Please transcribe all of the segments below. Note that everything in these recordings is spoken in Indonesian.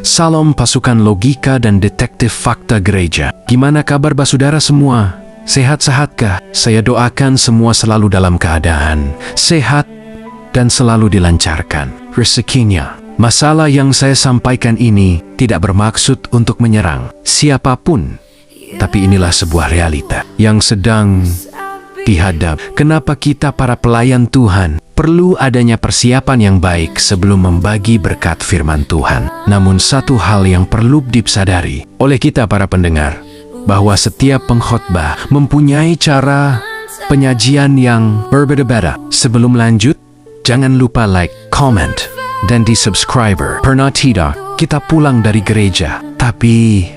Salam pasukan logika dan detektif fakta gereja. Gimana kabar basudara semua? Sehat-sehatkah? Saya doakan semua selalu dalam keadaan sehat dan selalu dilancarkan rezekinya. Masalah yang saya sampaikan ini tidak bermaksud untuk menyerang siapapun, tapi inilah sebuah realita yang sedang dihadap. Kenapa kita para pelayan Tuhan perlu adanya persiapan yang baik sebelum membagi berkat firman Tuhan. Namun satu hal yang perlu disadari oleh kita para pendengar, bahwa setiap pengkhotbah mempunyai cara penyajian yang berbeda-beda. Sebelum lanjut, jangan lupa like, comment, dan di-subscriber. Pernah tidak kita pulang dari gereja, tapi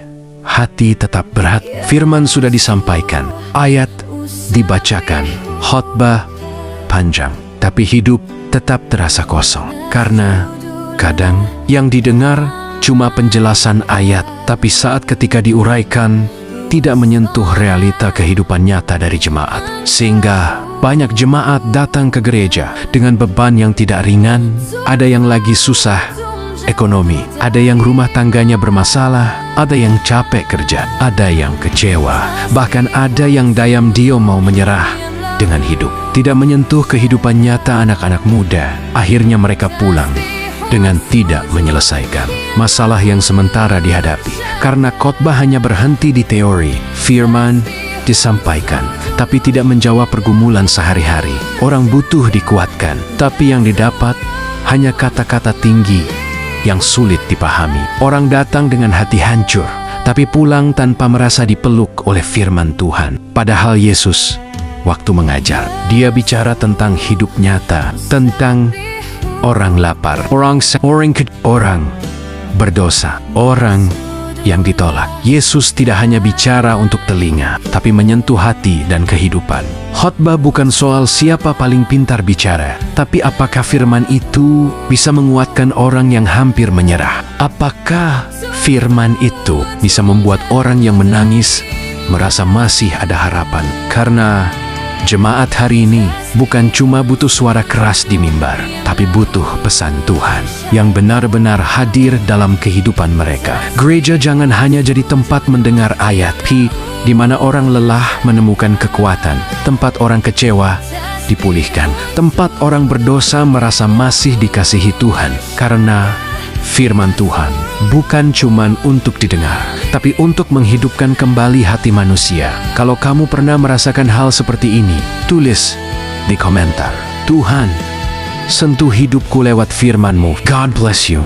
hati tetap berat? Firman sudah disampaikan, ayat dibacakan, khotbah panjang, tapi hidup tetap terasa kosong. Karena kadang yang didengar cuma penjelasan ayat, tapi saat ketika diuraikan tidak menyentuh realita kehidupan nyata dari jemaat. Sehingga banyak jemaat datang ke gereja dengan beban yang tidak ringan. Ada yang lagi susah ekonomi, ada yang rumah tangganya bermasalah, ada yang capek kerja, ada yang kecewa, bahkan ada yang diam-diam mau menyerah dengan hidup. Tidak menyentuh kehidupan nyata anak-anak muda. Akhirnya mereka pulang dengan tidak menyelesaikan masalah yang sementara dihadapi. Karena khotbah hanya berhenti di teori, firman disampaikan, tapi tidak menjawab pergumulan sehari-hari. Orang butuh dikuatkan, tapi yang didapat hanya kata-kata tinggi yang sulit dipahami. Orang datang dengan hati hancur, tapi pulang tanpa merasa dipeluk oleh firman Tuhan. Padahal Yesus waktu mengajar, dia bicara tentang hidup nyata, tentang orang lapar, orang berdosa, orang yang ditolak. Yesus tidak hanya bicara untuk telinga, tapi menyentuh hati dan kehidupan. Khotbah bukan soal siapa paling pintar bicara, tapi apakah firman itu bisa menguatkan orang yang hampir menyerah. Apakah firman itu bisa membuat orang yang menangis merasa masih ada harapan. Karena jemaat hari ini bukan cuma butuh suara keras di mimbar, tapi butuh pesan Tuhan yang benar-benar hadir dalam kehidupan mereka. Gereja jangan hanya jadi tempat mendengar ayat, di mana orang lelah menemukan kekuatan, tempat orang kecewa dipulihkan, tempat orang berdosa merasa masih dikasihi Tuhan. Karena firman Tuhan bukan cuma untuk didengar, tapi untuk menghidupkan kembali hati manusia. Kalau kamu pernah merasakan hal seperti ini, tulis di komentar. Tuhan, sentuh hidupku lewat firman-Mu. God bless you.